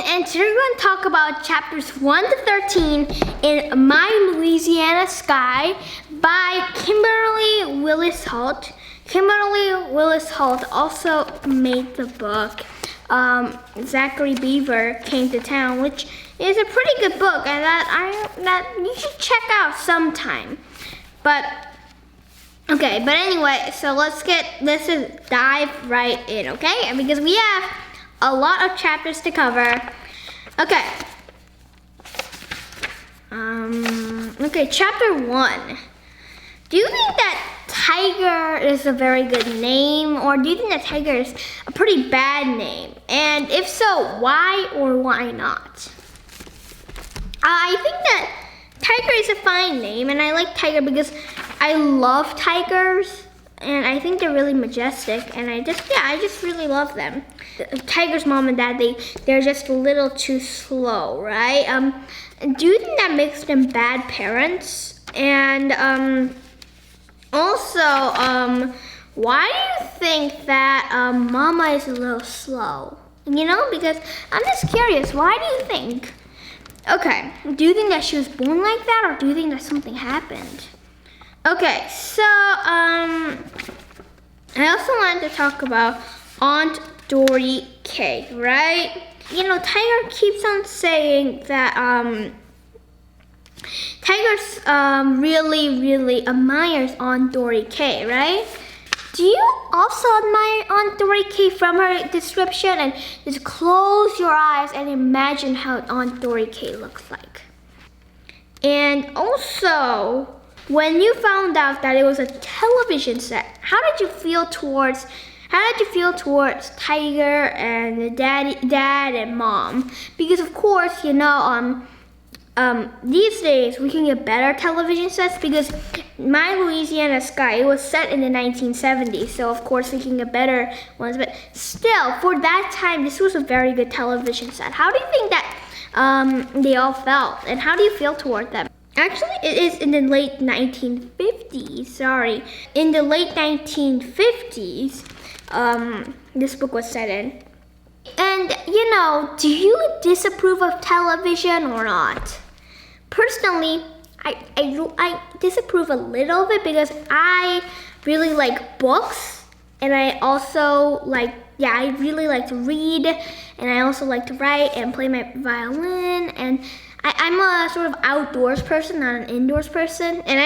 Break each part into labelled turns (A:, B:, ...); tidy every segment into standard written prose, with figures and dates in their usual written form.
A: And today we're going to talk about chapters 1 to 13 in My Louisiana Sky by Kimberly Willis Holt. Kimberly Willis Holt also made the book Zachary Beaver Came to Town, which is a pretty good book and that you should check out sometime. But anyway, so let's just dive right in, okay? Because we have a lot of chapters to cover. Okay. Okay, chapter 1. Do you think that Tiger is a very good name, or do you think that Tiger is a pretty bad name? And if so, why or why not? I think that Tiger is a fine name, and I like Tiger because I love tigers, and I think they're really majestic, and I just really love them. Tiger's mom and dad, they're just a little too slow, right? Do you think that makes them bad parents? And also, why do you think that Mama is a little slow? You know, because I'm just curious, why do you think? Okay, do you think that she was born like that, or do you think that something happened? Okay, so I also wanted to talk about Aunt Dory K, right? You know, Tiger keeps on saying that Tiger really admires Aunt Dory K, right? Do you also admire Aunt Dory K from her description? And just close your eyes and imagine how Aunt Dory K looks like. And also, when you found out that it was a television set, how did you feel towards Tiger and the dad and mom? Because of course, you know, these days we can get better television sets because My Louisiana Sky, it was set in the 1970s, so of course we can get better ones. But still, for that time, this was a very good television set. How do you think that they all felt, and how do you feel toward them? Actually, it is in the late 1950s, sorry. In the late 1950s, this book was set in. And, you know, do you disapprove of television or not? Personally, I disapprove a little bit because I really like books, and I also I really like to read, and I also like to write and play my violin, and I'm a sort of outdoors person, not an indoors person. And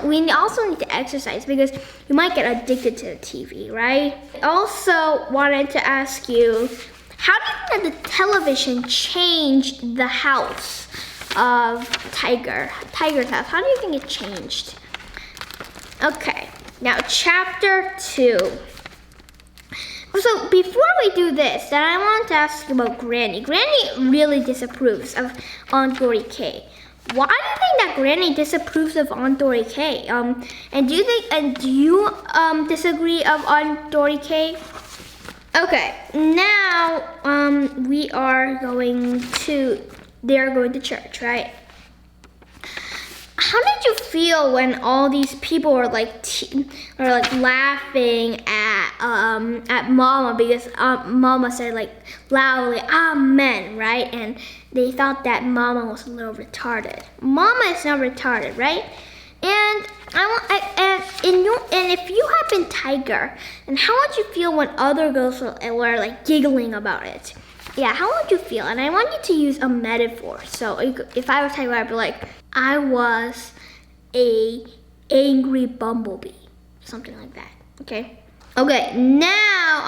A: we also need to exercise because you might get addicted to the TV, right? I also wanted to ask you, how do you think that the television changed the house of Tiger's house? How do you think it changed? Okay, now chapter 2. So before we do this, then I want to ask you about Granny. Granny really disapproves of Aunt Dory K. Why do you think that Granny disapproves of Aunt Dory K? And do you disagree of Aunt Dory K? Okay, now they're going to church, right? How did you feel when all these people were laughing at Mama because Mama said loudly Amen, right? And they thought that Mama was a little retarded. Mama is not retarded, right? And if you had been Tiger, and how would you feel when other girls were giggling about it? Yeah, how would you feel? And I want you to use a metaphor. So if I was Tiger, I'd be like, I was a angry bumblebee, something like that. Okay. Okay. Now,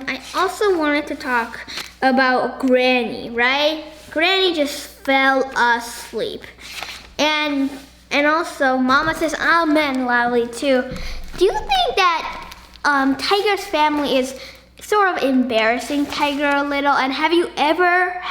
A: I also wanted to talk about Granny, right? Granny just fell asleep, And also, Mama says amen loudly too. Do you think that Tiger's family is sort of embarrassing Tiger a little? And have you ever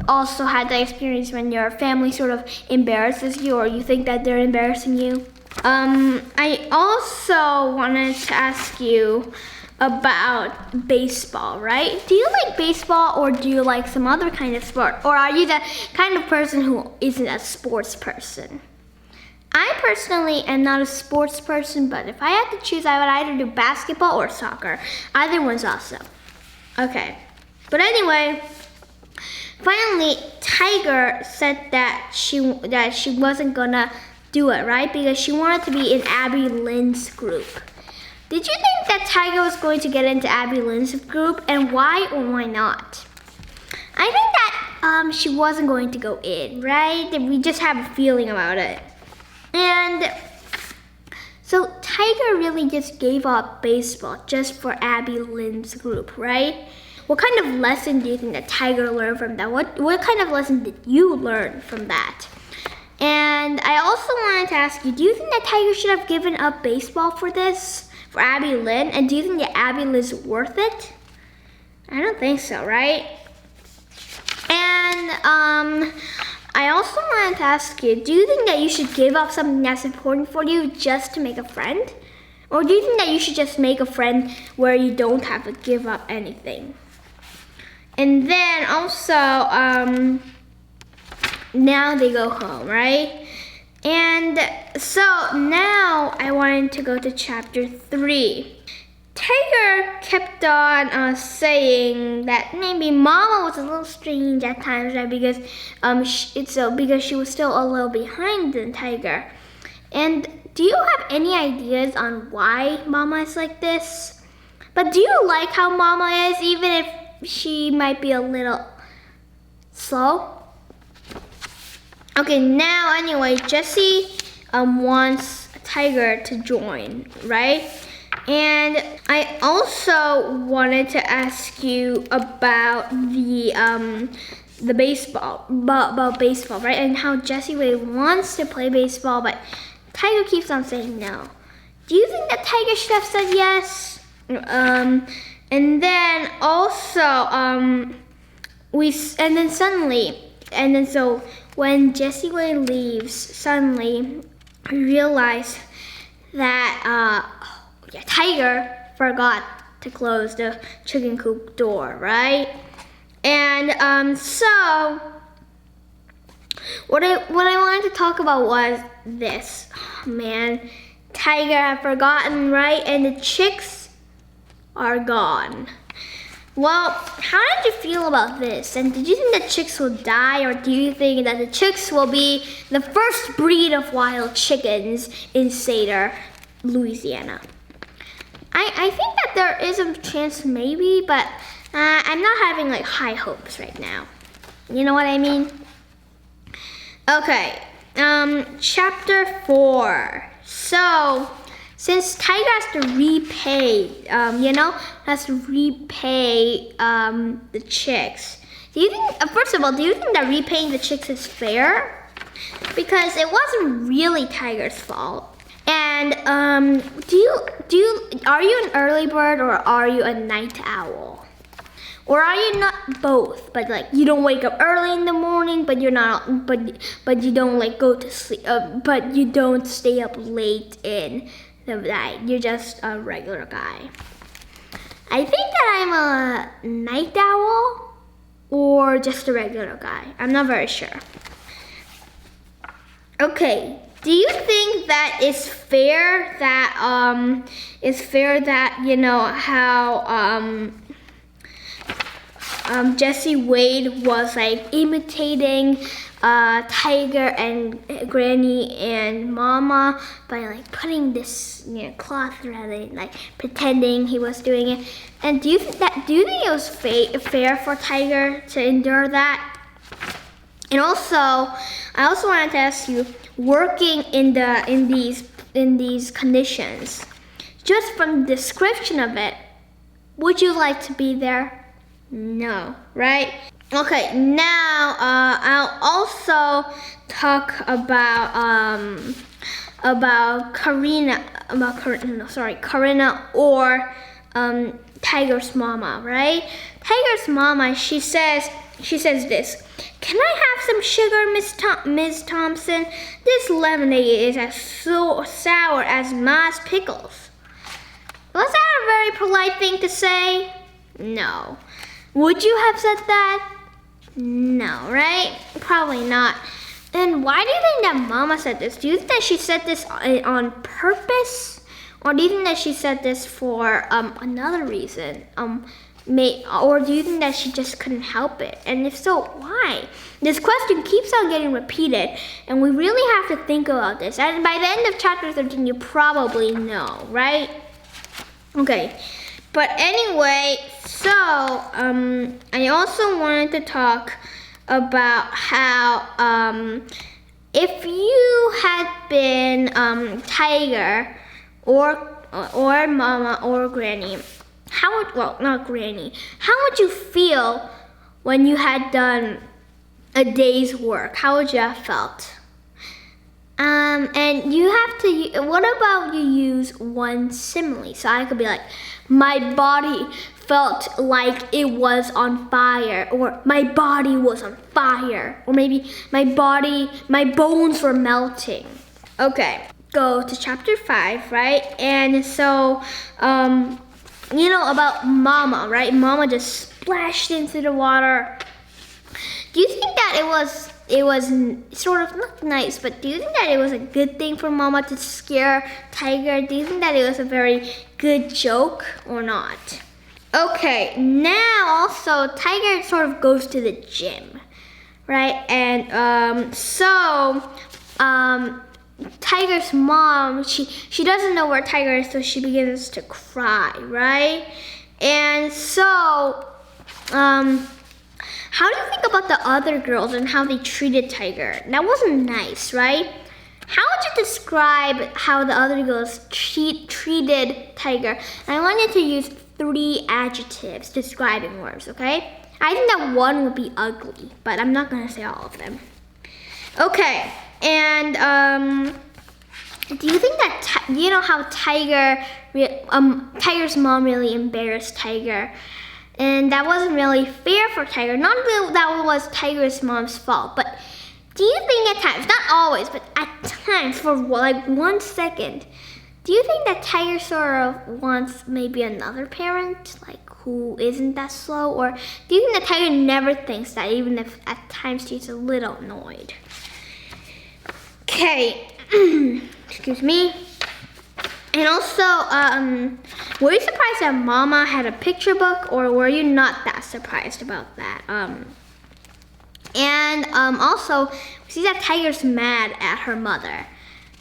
A: also had that experience when your family sort of embarrasses you, or you think that they're embarrassing you? I also wanted to ask you about baseball, right? Do you like baseball, or do you like some other kind of sport? Or are you the kind of person who isn't a sports person? I personally am not a sports person, but if I had to choose, I would either do basketball or soccer. Either one's awesome. Okay, but anyway, finally, Tiger said that she wasn't gonna do it, right? Because she wanted to be in Abby Lynn's group. Did you think that Tiger was going to get into Abby Lynn's group, and why or why not? I think that she wasn't going to go in, right? We just have a feeling about it. And so Tiger really just gave up baseball just for Abby Lynn's group, right? What kind of lesson do you think that Tiger learned from that? What kind of lesson did you learn from that? And I also wanted to ask you, do you think that Tiger should have given up baseball for this? For Abby Lynn? And do you think that Abby Lynn's worth it? I don't think so, right? And I also wanted to ask you, do you think that you should give up something that's important for you just to make a friend? Or do you think that you should just make a friend where you don't have to give up anything? And then also, now they go home, right? And so now I wanted to go to chapter 3. Tiger kept on saying that maybe Mama was a little strange at times, right? Because because she was still a little behind than Tiger. And do you have any ideas on why Mama is like this? But do you like how Mama is, even if she might be a little slow? Okay, now anyway, Jessie wants Tiger to join, right? And I also wanted to ask you about the baseball, about baseball, right? And how Jessie really wants to play baseball, but Tiger keeps on saying no. Do you think that Tiger should have said yes? And then also, so when Jessie Wade leaves, suddenly we realize that Tiger forgot to close the chicken coop door, right? And so what I wanted to talk about was this. Oh, man, Tiger had forgotten, right? And the chicks are gone. Well, how did you feel about this? And did you think that chicks will die, or do you think that the chicks will be the first breed of wild chickens in Cedar, Louisiana? I think that there is a chance maybe, but I'm not having like high hopes right now. You know what I mean? Okay, chapter 4. So, since Tiger has to repay, the chicks. Do you think, first of all, do you think that repaying the chicks is fair? Because it wasn't really Tiger's fault. And are you an early bird or are you a night owl? Or are you not both? But like you don't wake up early in the morning, but you're not, but you don't like go to sleep, but you don't stay up late in the night. You're just a regular guy. I think that I'm a night owl or just a regular guy. I'm not very sure. Okay. Do you think that it's fair that how Jessie Wade was like imitating Tiger and Granny and Mama by like putting this cloth around it, like pretending he was doing it? And do you think it was fair for Tiger to endure that? And also, I also wanted to ask you, working in these conditions, just from the description of it, would you like to be there? No, right? Okay, now I'll also talk about Karina, Karina or Tiger's mama, right? Tiger's mama, she says this. Can I have some sugar, Miss Thompson? This lemonade is as so sour as Ma's pickles. Was that a very polite thing to say? No. Would you have said that? No, right? Probably not. Then why do you think that Mama said this? Do you think that she said this on purpose? Or do you think that she said this for another reason? Or do you think that she just couldn't help it? And if so, why? This question keeps on getting repeated, and we really have to think about this. And by the end of chapter 13, you probably know, right? Okay, but anyway, so I also wanted to talk about how if you had been Tiger or Mama or Granny, not Granny, how would you feel when you had done a day's work? How would you have felt? And you have to, what about you use one simile? So I could be like, my body felt like it was on fire, or my body was on fire, or maybe my bones were melting. Okay, go to chapter 5, right? And so, you know about Mama, right? Mama just splashed into the water. Do you think that it was sort of not nice, but do you think that it was a good thing for Mama to scare Tiger? Do you think that it was a very good joke or not? Okay, now also Tiger sort of goes to the gym, right? And Tiger's mom, she doesn't know where Tiger is, so she begins to cry, right? And so how do you think about the other girls and how they treated Tiger? That wasn't nice, right? How would you describe how the other girls treated Tiger? And I wanted to use 3 adjectives describing words, okay? I think that one would be ugly, but I'm not gonna say all of them. Okay, and do you think that, you know how Tiger's mom really embarrassed Tiger? And that wasn't really fair for Tiger. Not that that was Tiger's mom's fault, but do you think at times, not always, but at times, for like 1 second, do you think that Tiger sort of wants maybe another parent, like who isn't that slow? Or do you think that Tiger never thinks that, even if at times she's a little annoyed? Okay, excuse me. And also, were you surprised that Mama had a picture book, or were you not that surprised about that? Also, we see that Tiger's mad at her mother.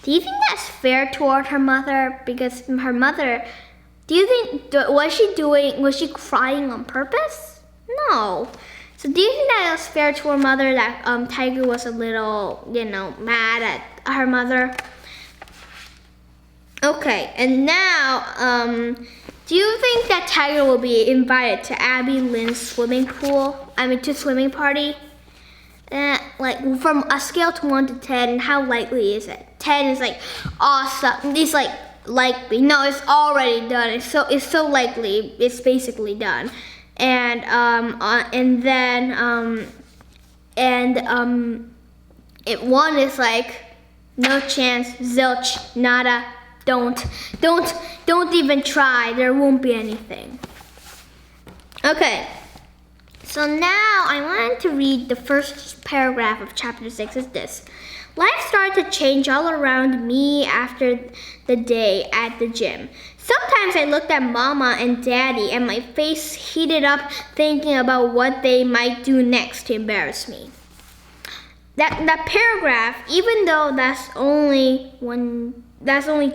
A: Do you think that's fair toward her mother? Because her mother, do you think, was she crying on purpose? No. So do you think that it was fair to her mother that Tiger was a little, mad at her mother? Okay, and now, do you think that Tiger will be invited to Abby Lynn's swimming party? Like, from a scale to 1 to 10, how likely is it? 10 is like awesome. It's like likely. No, it's already done. It's so likely. It's basically done. And it 1 is like no chance, zilch, nada. Don't even try. There won't be anything. Okay. So now I wanted to read the first paragraph of chapter 6. Is this: life started to change all around me after the day at the gym. Sometimes I looked at Mama and Daddy and my face heated up thinking about what they might do next to embarrass me. That paragraph, even though that's only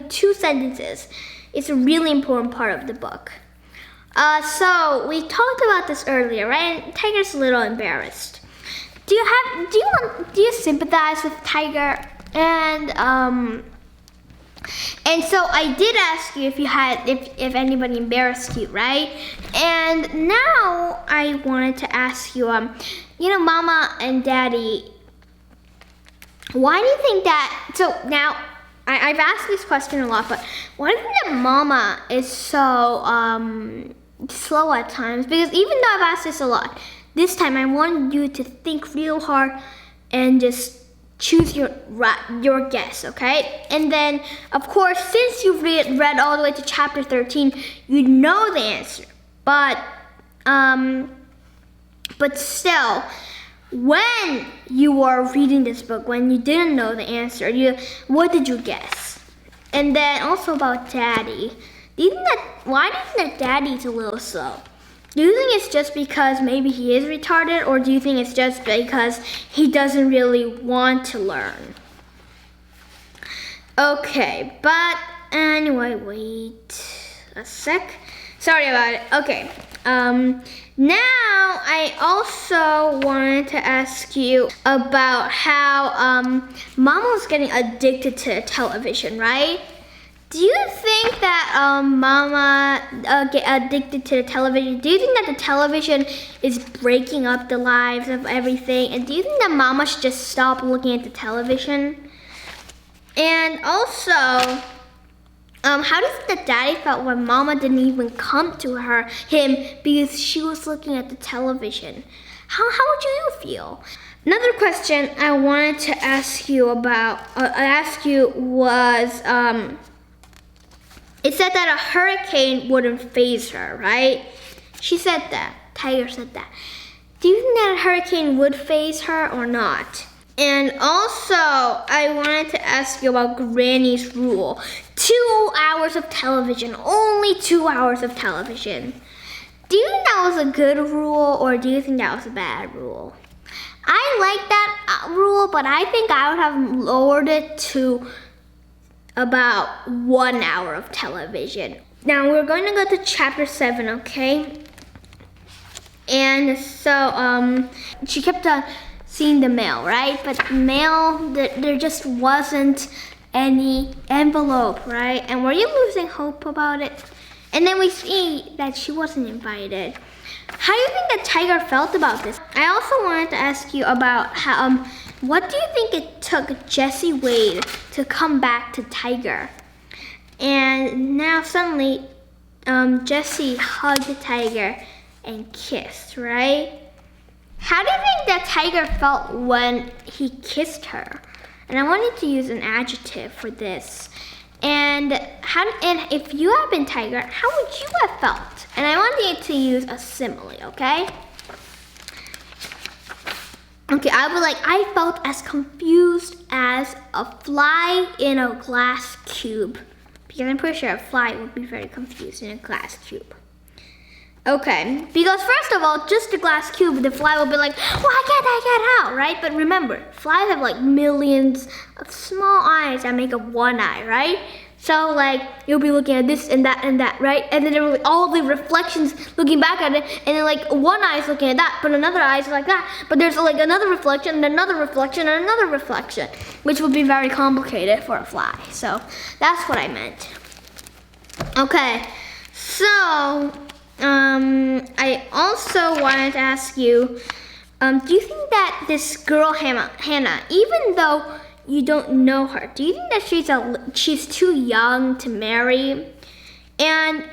A: 2 sentences, it's a really important part of the book. So we talked about this earlier, right? Tiger's a little embarrassed. Do you sympathize with Tiger? And And so I did ask you if anybody embarrassed you, right? And now I wanted to ask you, Mama and Daddy, why do you think that? So now I've asked this question a lot, but why do you think that Mama is so slow at times? Because even though I've asked this a lot, this time I wanted you to think real hard and just choose your guess, okay? And then, of course, since you've read all the way to chapter 13, you know the answer. But still, when you were reading this book, when you didn't know the answer, what did you guess? And then also about Daddy. Why do you think that Daddy's a little slow? Do you think it's just because maybe he is retarded, or do you think it's just because he doesn't really want to learn? Okay, but anyway, wait a sec. Sorry about it. Okay. Now I also wanted to ask you about how Mama was getting addicted to television, right? Do you think that Mama get addicted to the television? Do you think that the television is breaking up the lives of everything? And do you think that Mama should just stop looking at the television? And also, how do you think that Daddy felt when Mama didn't even come to him because she was looking at the television? How would you feel? Another question I wanted to ask you was, it said that a hurricane wouldn't faze her, right? She said that. Tiger said that. Do you think that a hurricane would faze her or not? And also, I wanted to ask you about Granny's rule. 2 hours of television, only 2 hours of television. Do you think that was a good rule, or do you think that was a bad rule? I like that rule, but I think I would have lowered it to about 1 hour of television. Now we're going to go to chapter 7, okay? And so she kept on seeing the mail, right? But the mail, there just wasn't any envelope, right? And were you losing hope about it? And then we see that she wasn't invited. How do you think that Tiger felt about this? I also wanted to ask you about how, what do you think it took Jesse Wade to come back to Tiger? And now suddenly, Jesse hugged Tiger and kissed, right? How do you think that Tiger felt when he kissed her? And I wanted to use an adjective for this. And if you had been Tiger, how would you have felt? And I wanted to use a simile, okay? Okay, I felt as confused as a fly in a glass cube. Because I'm pretty sure a fly would be very confused in a glass cube. Okay, because first of all, just a glass cube, the fly will be like, why can't I get out, right? But remember, flies have like millions of small eyes that make up one eye, right? So like, you'll be looking at this and that, right? And then there will be all the reflections looking back at it, and then like one eye is looking at that, but another eye is like that. But there's like another reflection, and another reflection, and another reflection, which would be very complicated for a fly. So that's what I meant. Okay, so I also wanted to ask you, do you think that this girl, Hannah, even though you don't know her, do you think that she's too young to marry? And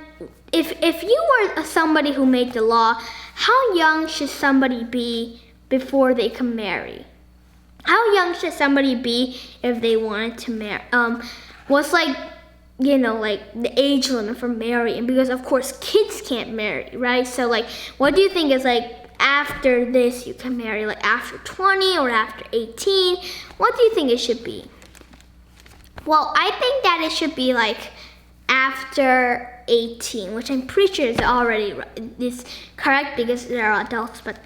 A: if you were somebody who made the law, how young should somebody be before they can marry? How young should somebody be if they wanted to marry? What's like, you know, like the age limit for marrying? Because of course kids can't marry, right? So like, what do you think is like after this you can marry, like after 20 or after 18? What do you think it should be? Well, I think that it should be like after 18, which I'm pretty sure is correct because they're adults, but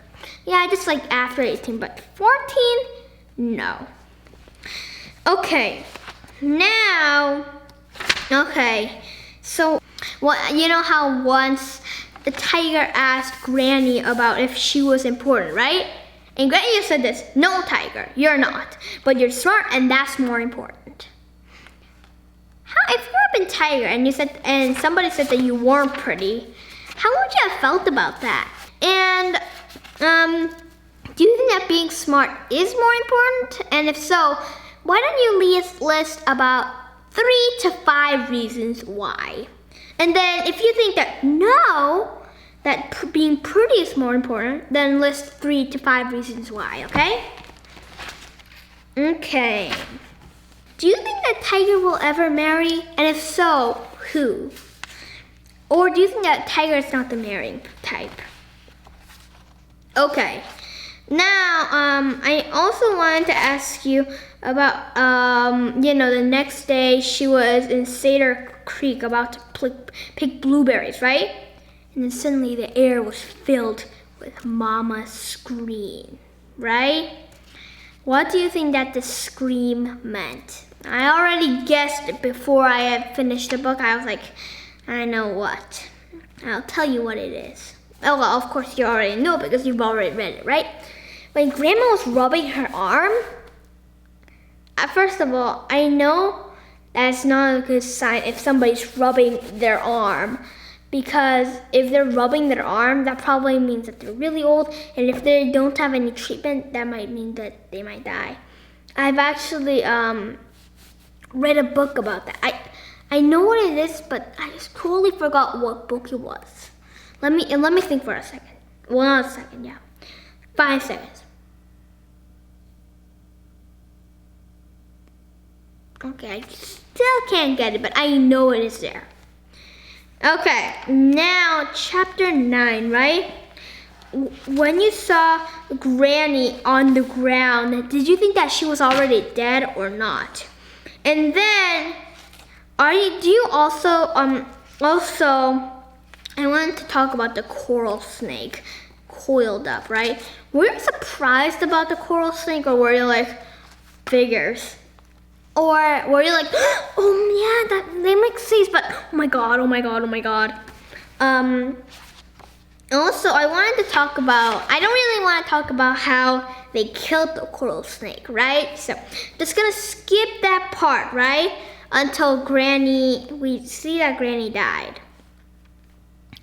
A: yeah, just like after 18, but 14, no. Okay, now, okay, so you know how once the tiger asked Granny about if she was important, right? And Granny just said this, no, Tiger, you're not, but you're smart and that's more important. How if you've been Tiger and somebody said that you weren't pretty, how would you have felt about that? And do you think that being smart is more important? And if so, why don't you list about 3 to 5 reasons why? And then if you think that no, that being pretty is more important, then list 3 to 5 reasons why, okay? Okay. Do you think that Tiger will ever marry? And if so, who? Or do you think that Tiger is not the marrying type? Okay. Now, I also wanted to ask you about, the next day she was in Cedar Creek about to pick blueberries, right? And then suddenly the air was filled with Mama's scream, right? What do you think that the scream meant? I already guessed it before I had finished the book. I was like, I know what. I'll tell you what it is. Oh, well, of course you already know because you've already read it, right? When Grandma was rubbing her arm, first of all, I know that's not a good sign if somebody's rubbing their arm. Because if they're rubbing their arm, that probably means that they're really old. And if they don't have any treatment, that might mean that they might die. I've actually read a book about that. I know what it is, but I just totally forgot what book it was. Let me think for a second. Well, not a second, yeah. 5 seconds. Okay, I still can't get it, but I know it is there. Okay, now chapter 9, right? When you saw Granny on the ground, did you think that she was already dead or not? And then, do you also, I wanted to talk about the coral snake coiled up, right? Were you surprised about the coral snake, or were you like, figures? Or were you like, oh yeah, they make sense, but oh my god. Also, I wanted to talk about, I don't really want to talk about how they killed the coral snake, right? So, just gonna skip that part, right? Until we see that Granny died.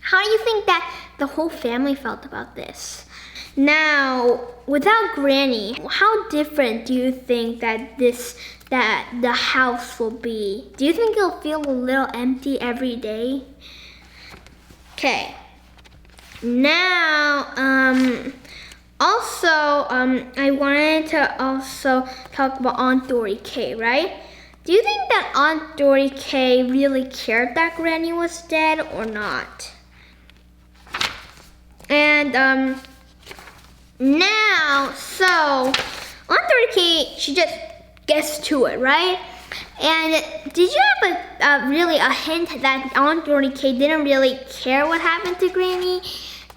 A: How do you think that the whole family felt about this? Now, without Granny, how different do you think that the house will be? Do you think it'll feel a little empty every day? Okay. Now, I wanted to also talk about Aunt Dory K, right? Do you think that Aunt Dory K really cared that Granny was dead or not? And, now, so, Aunt Dory K, she just gets to it, right? And did you have a hint that Aunt Dory K didn't really care what happened to Granny?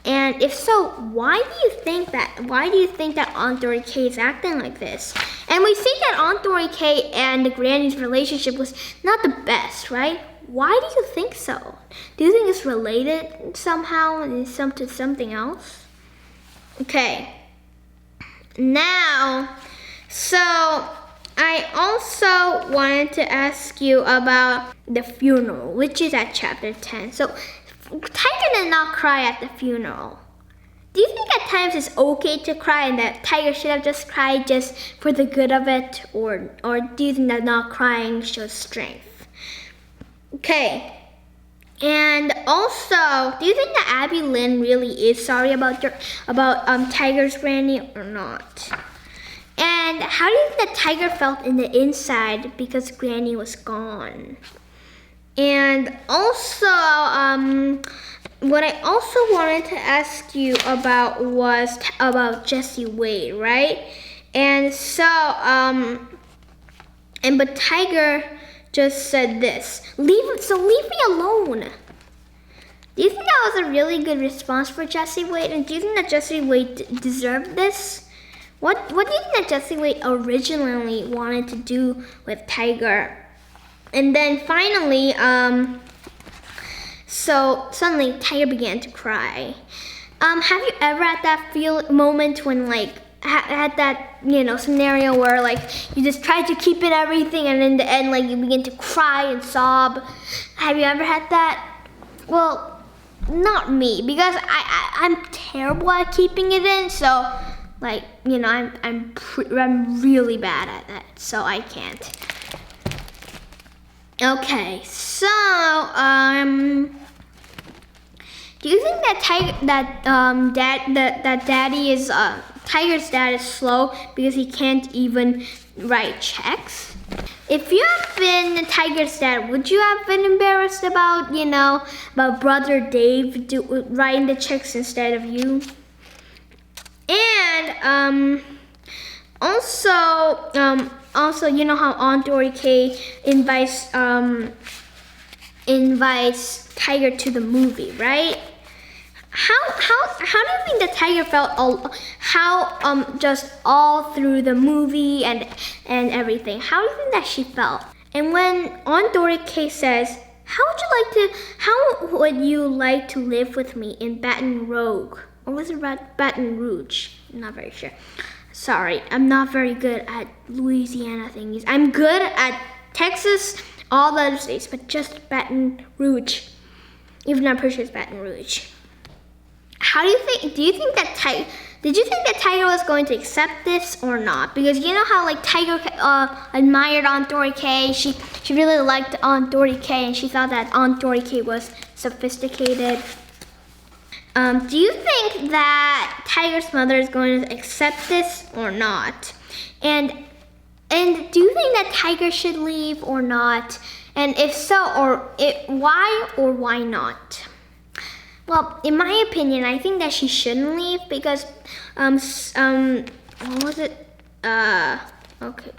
A: And if so, why do you think that Aunt Dory K is acting like this? And we see that Aunt Dory K and Granny's relationship was not the best, right? Why do you think so? Do you think it's related somehow to something else? Okay. Now, so I also wanted to ask you about the funeral, which is at chapter 10. So, Tiger did not cry at the funeral. Do you think at times it's okay to cry and that Tiger should have just cried just for the good of it? Or do you think that not crying shows strength? Okay. And also, do you think that Abby Lynn really is sorry about Tiger's Granny or not? And how do you think that Tiger felt in the inside because Granny was gone? And also, what I also wanted to ask you about was about Jesse Wade, right? And so, but Tiger just said this, leave me alone. Do you think that was a really good response for Jesse Wade? And do you think that Jesse Wade deserved this? What do you think that Jesse Wade originally wanted to do with Tiger? And then finally, so suddenly Tiger began to cry. Have you ever had that moment when like had that scenario where like you just try to keep it everything, and in the end like you begin to cry and sob? Have you ever had that? Well, not me, because I'm terrible at keeping it in. So like I'm really bad at it, so I can't. Okay, so do you think that Tiger's dad is slow because he can't even write checks? If you have been Tiger's dad, would you have been embarrassed about brother Dave writing the checks instead of you? And also, you know how Aunt Dory K invites Tiger to the movie, right? How do you think the Tiger felt just all through the movie and everything? How do you think that she felt? And when Aunt Dory K says, how would you like to live with me in Baton Rouge? Or was it Baton Rouge? I'm not very sure. Sorry, I'm not very good at Louisiana thingies. I'm good at Texas, all the other states, but just Baton Rouge. Even though I'm pretty sure it's Baton Rouge. Did you think that Tiger was going to accept this or not? Because you know how like Tiger admired Aunt Dory K. She really liked Aunt Dory K, and she thought that Aunt Dory K was sophisticated. Do you think that Tiger's mother is going to accept this or not? And do you think that Tiger should leave or not? And if so, why or why not? Well, in my opinion, I think that she shouldn't leave because what was it? Okay,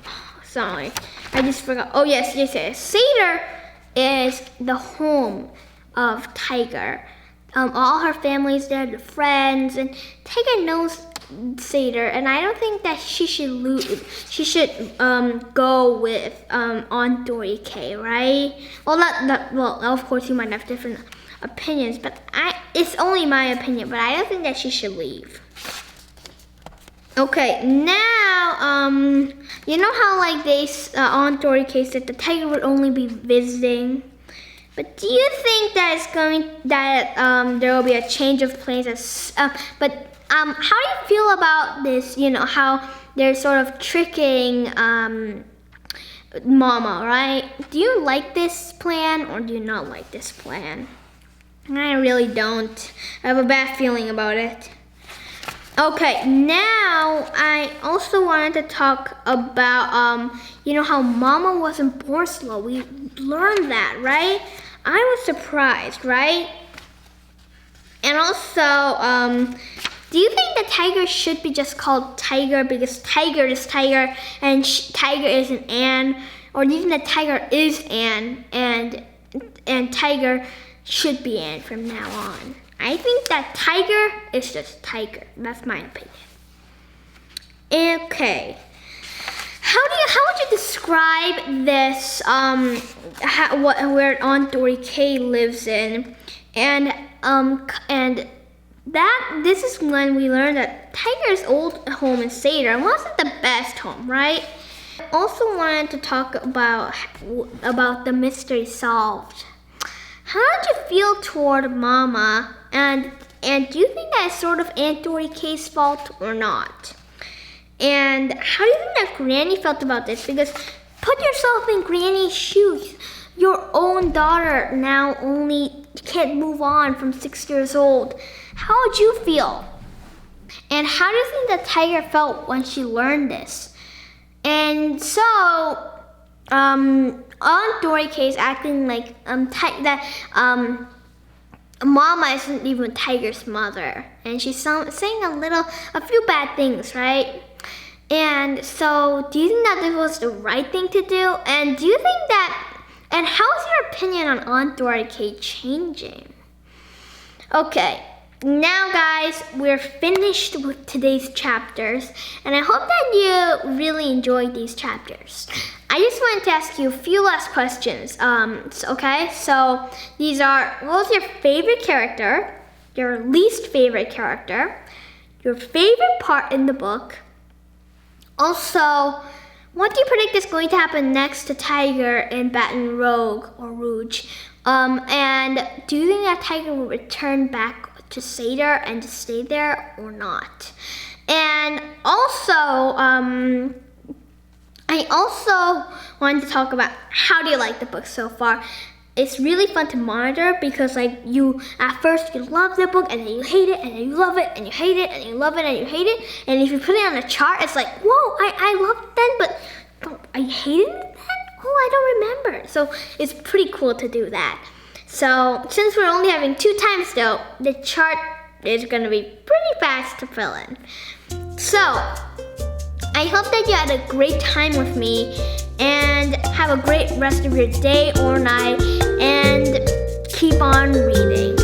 A: sorry, I just forgot. Oh yes. Cedar is the home of Tiger. All her family's there, the friends, and Tiger knows Cedar, and I don't think that she should lose. She should go with Aunt Dory K, right? Well, well, of course you might have different opinions, but it's only my opinion. But I don't think that she should leave. Okay, now you know how like Aunt Dory K said the Tiger would only be visiting. But do you think that there will be a change of plans? How do you feel about this? You know how they're sort of tricking Mama, right? Do you like this plan or do you not like this plan? I really don't. I have a bad feeling about it. Okay, now I also wanted to talk about you know how Mama wasn't born slow. We learned that, right? I was surprised, right? And also, do you think that Tiger should be just called Tiger because Tiger is Tiger and Tiger isn't Ann? Or do you think that Tiger is Ann and Tiger should be Ann from now on? I think that Tiger is just Tiger. That's my opinion. Okay. How would you describe this? Where Aunt Dory K lives in, and that this is when we learned that Tiger's old home in Cedar wasn't the best home, right? I also wanted to talk about the mystery solved. How did you feel toward Mama, and do you think that is sort of Aunt Dory K's fault or not? And how do you think that Granny felt about this? Because put yourself in Granny's shoes. Your own daughter now only can't move on from 6 years old. How would you feel? And how do you think that Tiger felt when she learned this? And so, Aunt Dory K is acting like Mama isn't even Tiger's mother, and she's saying a few bad things, right? And so, do you think that this was the right thing to do? And do you think that, and how's your opinion on Aunt Dory K changing? Okay, now guys, we're finished with today's chapters, and I hope that you really enjoyed these chapters. I just wanted to ask you a few last questions. Okay, so these are, what was your favorite character, your least favorite character, your favorite part in the book, Also, what do you predict is going to happen next to Tiger in Baton Rouge? And do you think that Tiger will return back to Seder and just stay there or not? And also, I also wanted to talk about how do you like the book so far. It's really fun to monitor because like at first you love the book and then you hate it and then you love it and you hate it and you love it and you hate it. And if you put it on a chart, it's like, whoa, I loved it then, but I hated it then? Oh, I don't remember. So it's pretty cool to do that. So since we're only having 2 times though, the chart is gonna be pretty fast to fill in. So I hope that you had a great time with me and have a great rest of your day or night and keep on reading.